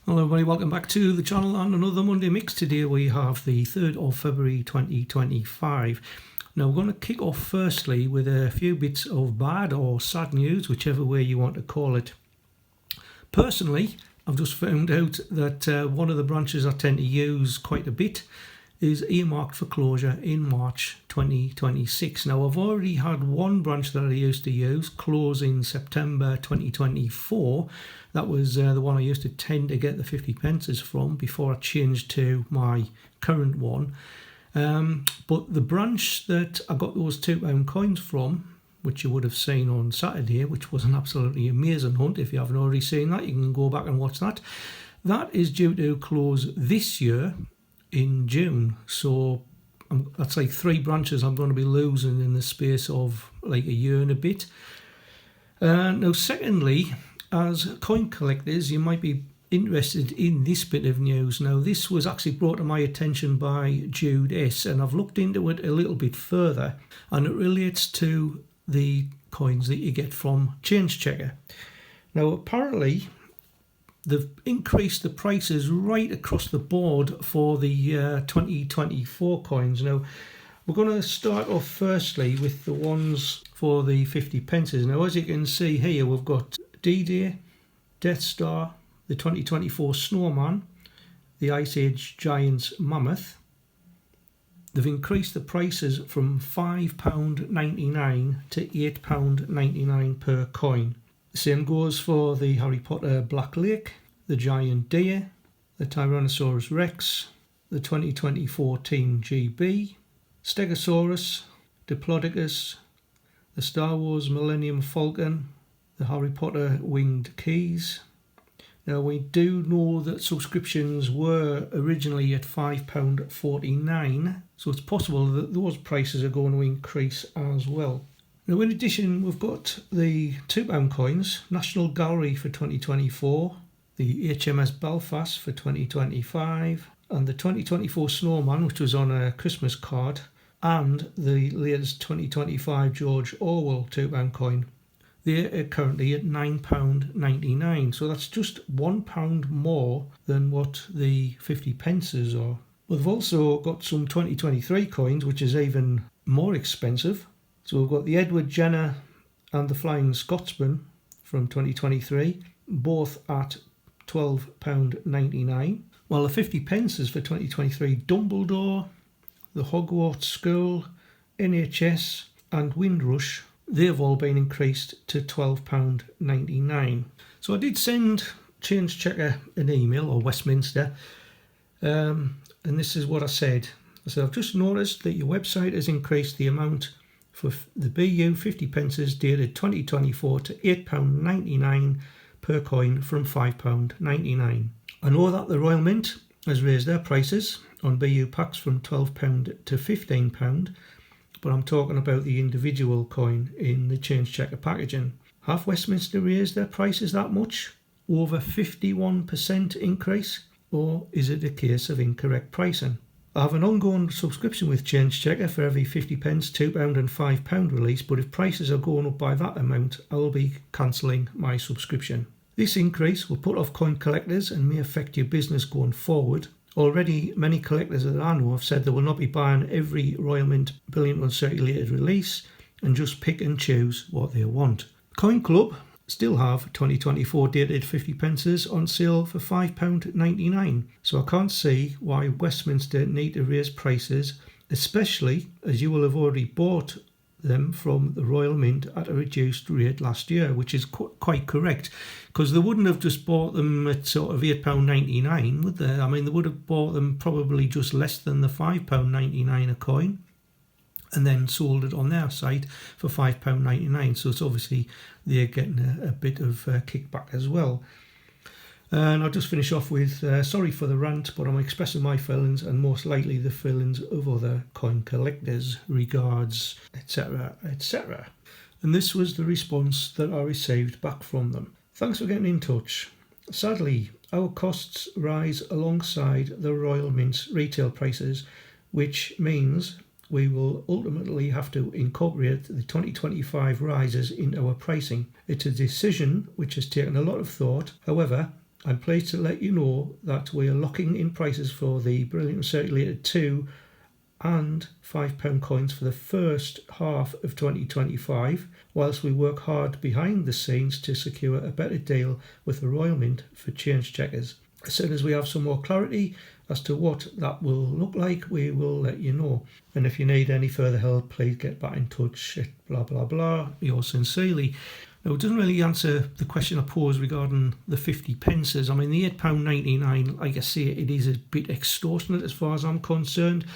Hello everybody, welcome back to the channel and another Monday Mix. Today we have the 3rd of February 2025. Now we're going to kick off firstly with a few bits of bad or sad news, whichever way you want to call it. Personally, I've just found out that one of the branches I tend to use quite a bit is earmarked for closure in March 2026. Now I've already had one branch that I used to use close in September 2024. That was the one I used to tend to get the 50 pences from before I changed to my current one. But the branch that I got those £2 coins from, which you would have seen on Saturday, which was an absolutely amazing hunt. If you haven't already seen that, you can go back and watch that. That is due to close this year in June. So that's like 3 branches I'm going to be losing in the space of like a year and a bit. Now, secondly, as coin collectors, you might be interested in this bit of news. Now, this was actually brought to my attention by Jude S, and I've looked into it a little bit further, and it relates to the coins that you get from Change Checker. Now, apparently, they've increased the prices right across the board for the 2024 coins. Now, we're going to start off firstly with the ones for the 50 pences. Now, as you can see here, we've got D-Day, Death Star, the 2024 Snowman, the Ice Age Giants Mammoth. They've increased the prices from £5.99 to £8.99 per coin. The same goes for the Harry Potter Black Lake, the Giant Deer, the Tyrannosaurus Rex, the 2024 Team GB, Stegosaurus, Diplodocus, the Star Wars Millennium Falcon, the Harry Potter Winged Keys. Now, we do know that subscriptions were originally at £5.49, so it's possible that those prices are going to increase as well. Now, in addition, we've got the £2 coins, National Gallery for 2024, the HMS Belfast for 2025, and the 2024 Snowman, which was on a Christmas card, and the latest 2025 George Orwell £2 coin. They're currently at £9.99, so that's just £1 more than what the 50 pences are. We've also got some 2023 coins, which is even more expensive. So we've got the Edward Jenner and the Flying Scotsman from 2023, both at £12.99. While the 50 pences for 2023 Dumbledore, the Hogwarts School, NHS and Windrush, they've all been increased to £12.99. So I did send Change Checker an email, or Westminster, and this is what I said. I said, I've just noticed that your website has increased the amount for the BU 50 pences dated 2024 to £8.99 per coin from £5.99. I know that the Royal Mint has raised their prices on BU packs from £12 to £15, but I'm talking about the individual coin in the Change Checker packaging. Have Westminster raised their prices that much? Over 51% increase? Or is it a case of incorrect pricing? I have an ongoing subscription with Change Checker for every 50 pence, £2 and £5 release, but if prices are going up by that amount, I will be cancelling my subscription. This increase will put off coin collectors and may affect your business going forward. Already, many collectors that I know have said they will not be buying every Royal Mint Brilliant Uncirculated release and just pick and choose what they want. Coin Club still have 2024 dated 50 pences on sale for £5.99, so I can't see why Westminster need to raise prices, especially as you will have already bought them from the Royal Mint at a reduced rate last year, which is quite correct, because they wouldn't have just bought them at sort of £8.99, would they? I mean, they would have bought them probably just less than the £5.99 a coin and then sold it on their site for £5.99, so it's obviously they're getting a bit of kickback as well. And I'll just finish off with, sorry for the rant, but I'm expressing my feelings and most likely the feelings of other coin collectors. Regards, etc., etc. And this was the response that I received back from them. Thanks for getting in touch. Sadly, our costs rise alongside the Royal Mint's retail prices, which means we will ultimately have to incorporate the 2025 rises in our pricing. It's a decision which has taken a lot of thought. However, I'm pleased to let you know that we are locking in prices for the Brilliant Circulated 2 and £5 coins for the first half of 2025, whilst we work hard behind the scenes to secure a better deal with the Royal Mint for change checkers. As soon as we have some more clarity as to what that will look like, we will let you know. And if you need any further help, please get back in touch at blah blah blah. Yours sincerely. Now, it doesn't really answer the question I posed regarding the 50 pences. I mean, the £8.99, like I say, it is a bit extortionate as far as I'm concerned.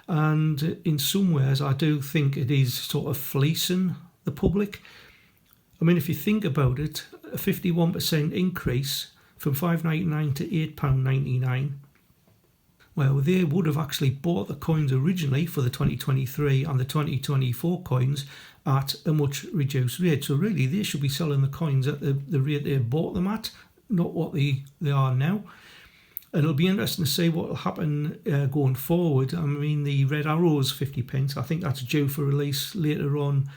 And in some ways, I do think it is sort of fleecing the public. I mean, if you think about it, a 51% increase from £5.99 to £8.99, well, they would have actually bought the coins originally for the 2023 and the 2024 coins at a much reduced rate. So really, they should be selling the coins at the rate they bought them at, not what they are now. And it'll be interesting to see what will happen going forward. I mean, the Red Arrows 50 pence, I think that's due for release later on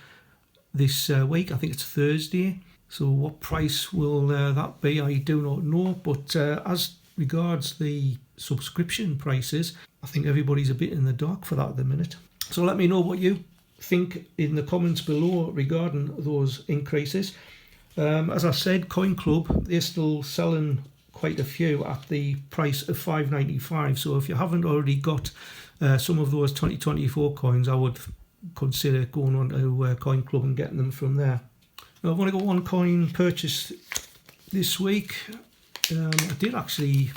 this week. I think it's Thursday. So what price will that be? I do not know. But as regards the subscription prices, I think everybody's a bit in the dark for that at the minute. So let me know what you think in the comments below regarding those increases. As I said, Coin Club, they're still selling quite a few at the price of £5.95. So if you haven't already got some of those 2024 coins, I would consider going on to Coin Club and getting them from there. Now, I've only got one coin purchased this week. I did actually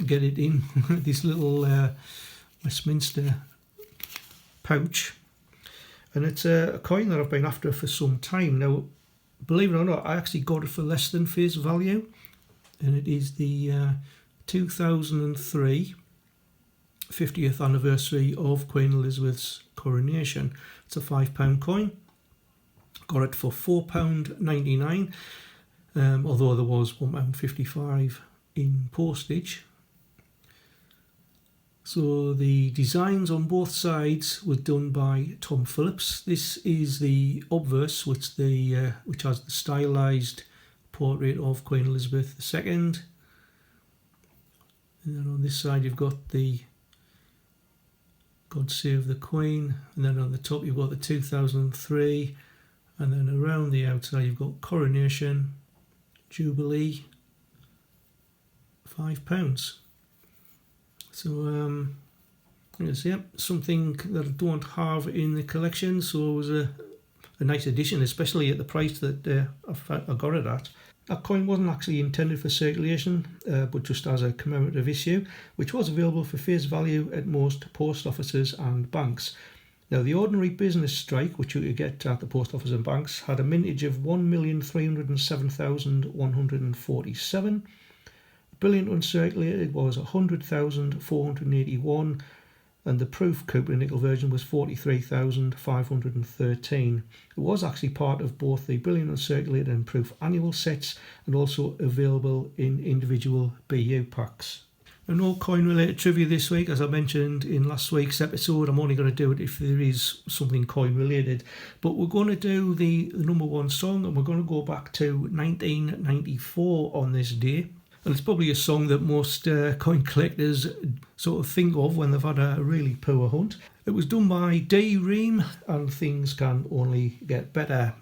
get it in this little Westminster pouch, and it's a coin that I've been after for some time now. Believe it or not, I actually got it for less than face value, and it is the 2003 50th anniversary of Queen Elizabeth's coronation. It's a £5 coin. Got it for £4.99, although there was £1.55 in postage. So the designs on both sides were done by Tom Phillips. This is the obverse, which has the stylised portrait of Queen Elizabeth II. And then on this side you've got the God Save the Queen, and then on the top you've got the 2003, and then around the outside you've got Coronation, Jubilee, £5. So it's something that I don't have in the collection, so it was a nice addition, especially at the price that I got it at. That coin wasn't actually intended for circulation, but just as a commemorative issue, which was available for face value at most post offices and banks. Now, the ordinary business strike, which you could get at the post office and banks, had a mintage of 1,307,147. Brilliant uncirculated was 100,481, and the proof Cooper nickel version was 43,513. It was actually part of both the Brilliant uncirculated and proof annual sets, and also available in individual BU packs. And no coin related trivia this week. As I mentioned in last week's episode, I'm only going to do it if there is something coin related. But we're going to do the number one song, and we're going to go back to 1994 on this day. And it's probably a song that most coin collectors sort of think of when they've had a really poor hunt. It was done by D. Ream, and Things Can Only Get Better.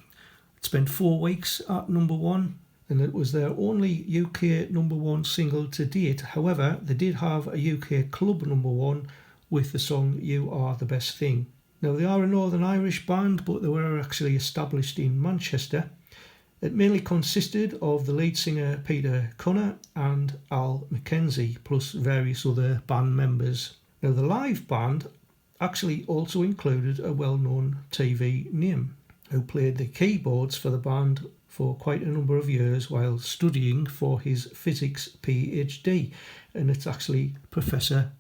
It spent 4 weeks at number one, and it was their only UK number one single to date. However, they did have a UK club number one with the song You Are the Best Thing. Now, they are a Northern Irish band, but they were actually established in Manchester. It mainly consisted of the lead singer Peter Cunner and Al Mackenzie, plus various other band members. Now, the live band actually also included a well-known TV name, who played the keyboards for the band for quite a number of years while studying for his physics PhD, and it's actually Professor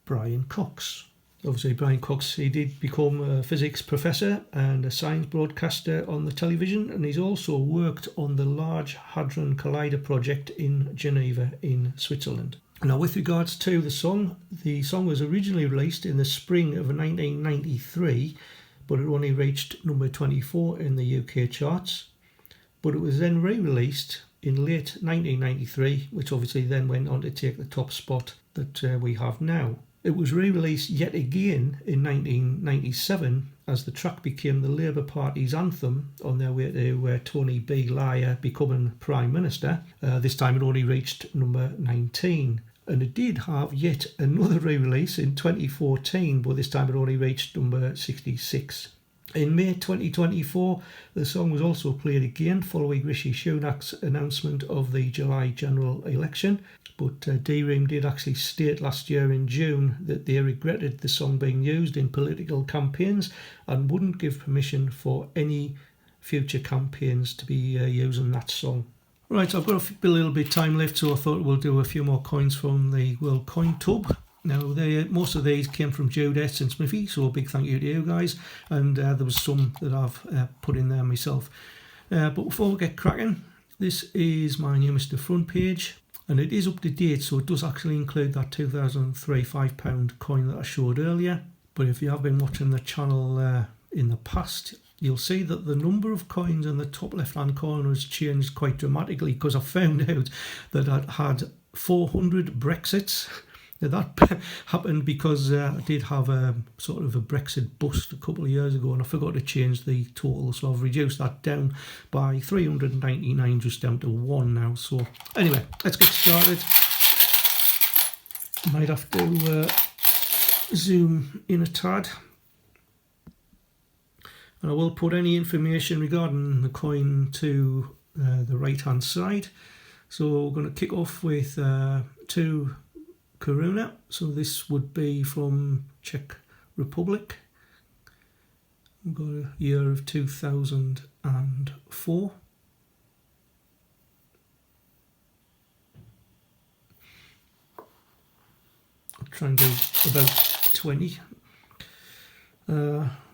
Brian Cox. Obviously, Brian Cox, he did become a physics professor and a science broadcaster on the television, and he's also worked on the Large Hadron Collider project in Geneva in Switzerland. Now, with regards to the song was originally released in the spring of 1993, but it only reached number 24 in the UK charts. but it was then re-released in late 1993, which obviously then went on to take the top spot that we have now. It was re-released yet again in 1997 as the track became the Labour Party's anthem on their way to Tony Blair becoming Prime Minister. This time it only reached number 19. And it did have yet another re-release in 2014, but this time it only reached number 66. In May 2024, the song was also played again following Rishi Sunak's announcement of the July general election. But D-Ream did actually state last year in June that they regretted the song being used in political campaigns and wouldn't give permission for any future campaigns to be using that song. Right, so I've got a little bit of time left, so I thought we'll do a few more coins from the World Coin Tub. Now, most of these came from Jude S and Smithy, so a big thank you to you guys. And there was some that I've put in there myself. But before we get cracking, this is my new Mr. Front page. And it is up to date, so it does actually include that 2003 £5 coin that I showed earlier. But if you have been watching the channel in the past, you'll see that the number of coins in the top left-hand corner has changed quite dramatically, because I found out that I'd had 400 Brexits. Now that happened because I did have a sort of a Brexit bust a couple of years ago, and I forgot to change the total, so I've reduced that down by 399, just down to 1 now. So anyway, let's get started. Might have to zoom in a tad, and I will put any information regarding the coin to the right hand side. So we're going to kick off with 2 Koruna. So this would be from Czech Republic. We've got a year of 2004. I'll try and do about 20.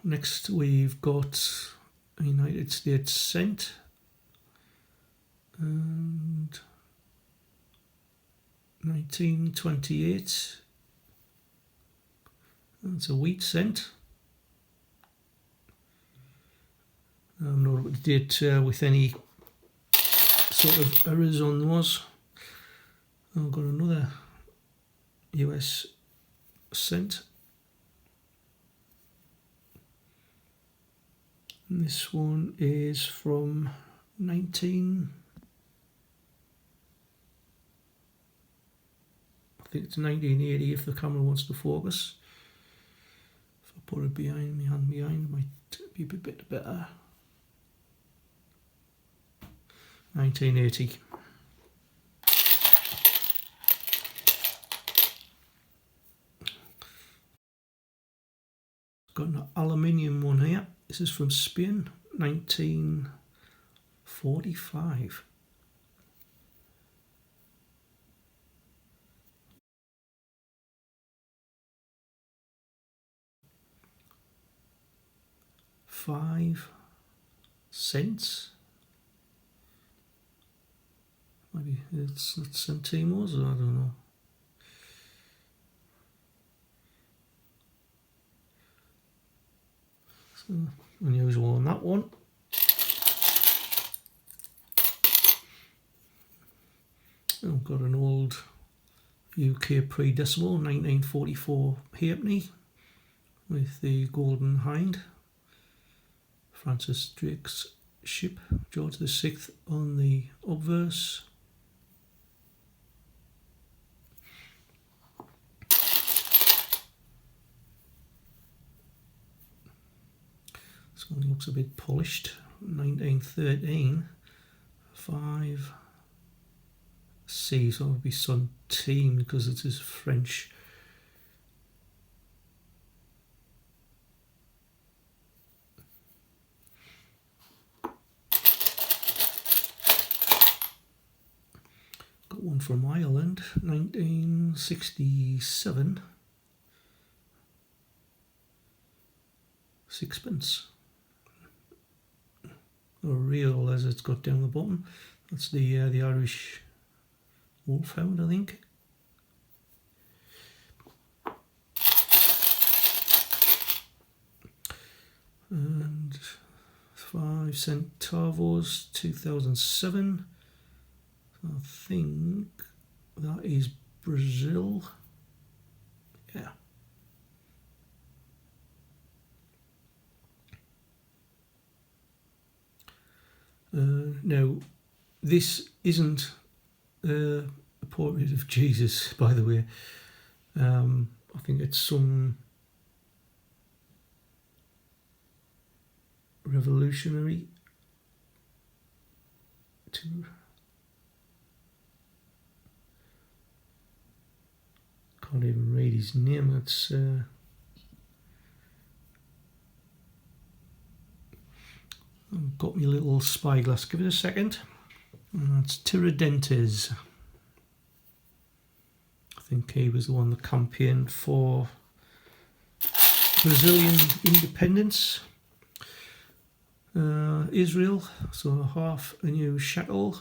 Next we've got a United States cent and 1928. That's a wheat cent. I'm not up to date with any sort of errors on those. I've got another US cent. And this one is from 1980 if the camera wants to focus. If I put it behind, my hand behind, it might be a bit better. 1980. Got an aluminium one here. This is from Spain, 1945. $0.05. Maybe it's not centimos, or I don't know. So unusual on that one. I've got an old UK pre-decimal, 1944 halfpenny with the golden hind. Francis Drake's ship, George VI on the obverse. This one looks a bit polished. 1913, 5C, so it would be centime because it is French. Got one from Ireland, 1967, sixpence. Or real, as it's got down the bottom. That's the Irish Wolfhound, I think. And 5 centavos, 2007. I think that is Brazil. Yeah. Now, this isn't a portrait of Jesus, by the way. I think it's some revolutionary can't even read his name. That's I've got my little spyglass. Give it a second. That's Tiradentes. I think he was the one that campaigned for Brazilian independence. Israel, so half a new shekel.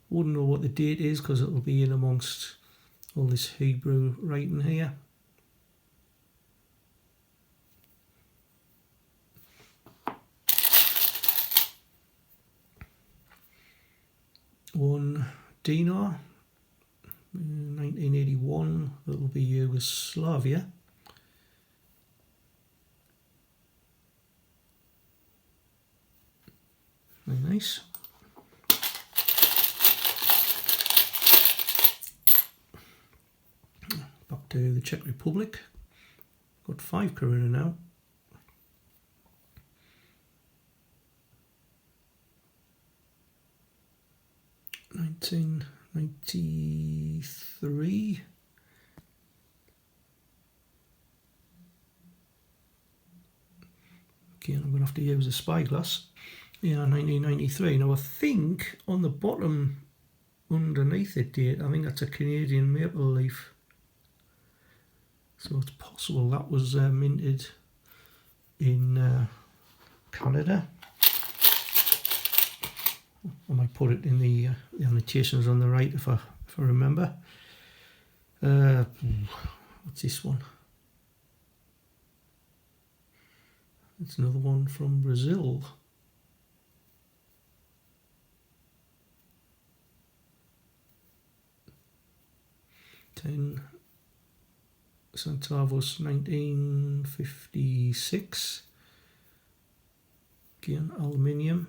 Wouldn't know what the date is because it'll be in amongst all this Hebrew writing here. One dinar, 1981, that'll be Yugoslavia. Very nice. Back to the Czech Republic. Got 5 koruna now. $1993. Okay, I'm going to have to use a spyglass. Yeah, 1993. Now I think on the bottom underneath the date, I think that's a Canadian maple leaf. So it's possible that was minted in Canada. I might put it in the annotations on the right if I remember. What's this one? It's another one from Brazil. $10 centavos, 1956. Again, aluminium.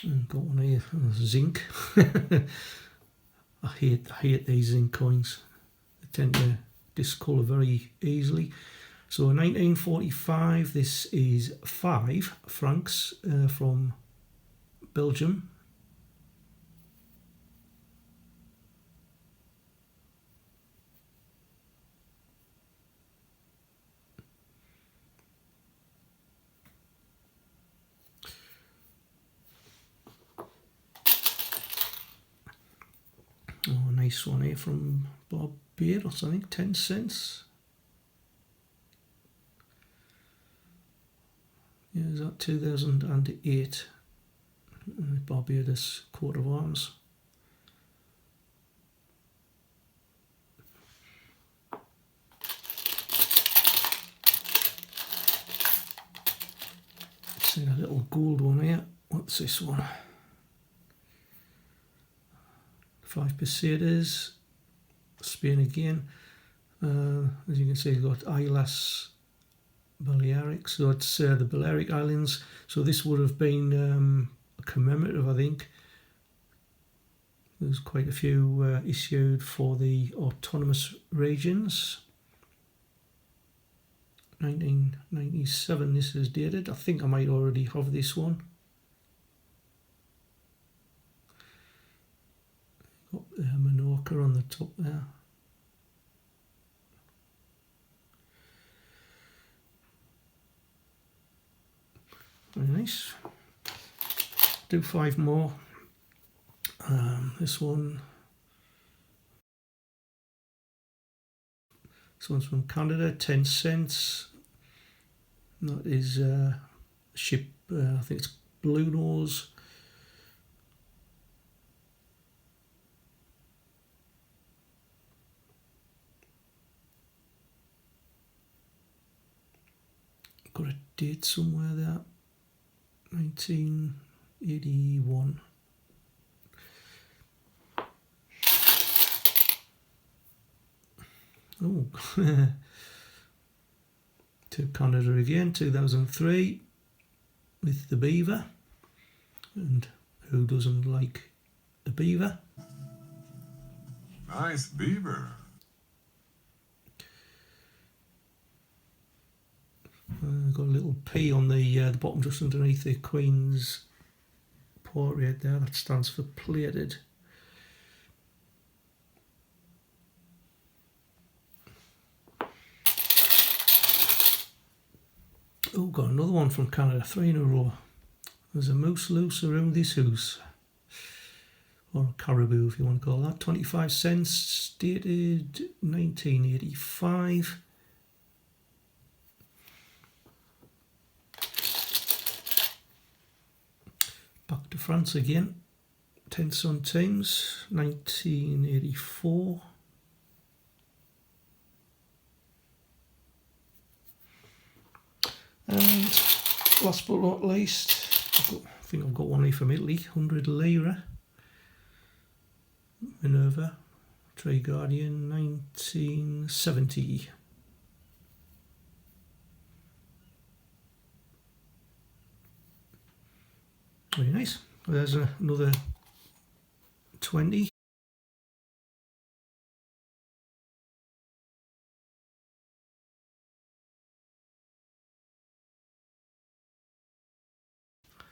And got one here, zinc. I hate these zinc coins. They tend to discolour very easily. So 1945, this is 5 francs from Belgium. Oh, nice one here from Barbados, I think, 10 cents. Yeah, is that 2008? Barbados coat of arms. See a little gold one here. What's this one? 5 pesetas, Spain again. As you can see, you've got Islas Balearic, so it's the Balearic Islands. So this would have been commemorative, I think. There's quite a few issued for the autonomous regions. 1997 this is dated. I think I might already have this one. Got Menorca on the top there. Very nice. Do 5 more. This one's from Canada, 10 cents. That is ship, I think it's Blue Nose. got a date somewhere there. 1981. Oh, to Canada again, 2003, with the beaver. And who doesn't like a beaver? Nice beaver. Got a little P on the bottom just underneath the Queen's portrait there. That stands for plated. Oh, got another one from Canada, 3 in a row. There's a moose loose around this house. Or a caribou, if you want to call that. 25 cents, dated 1985. Back to France again. 10 centimes, 1984. And last but not least, I think I've got one here from Italy, 100 lira. Minerva, Trade Guardian, 1970. Very nice. There's another 20.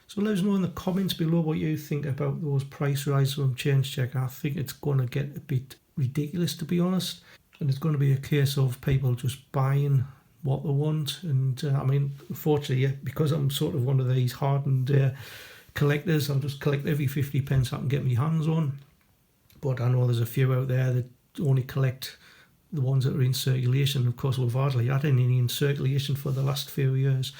So let us know in the comments below what you think about those price rises from Change Check. I think it's going to get a bit ridiculous, to be honest. And it's going to be a case of people just buying what they want. And I mean, unfortunately, because I'm sort of one of these hardened collectors, I'll just collect every 50 pence I can get my hands on. But I know there's a few out there that only collect the ones that are in circulation. Of course, we've hardly had any in circulation for the last few years.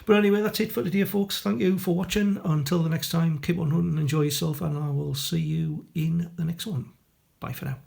But anyway, that's it for today, folks. Thank you for watching. Until the next time, keep on hunting, enjoy yourself, and I will see you in the next one. Bye for now.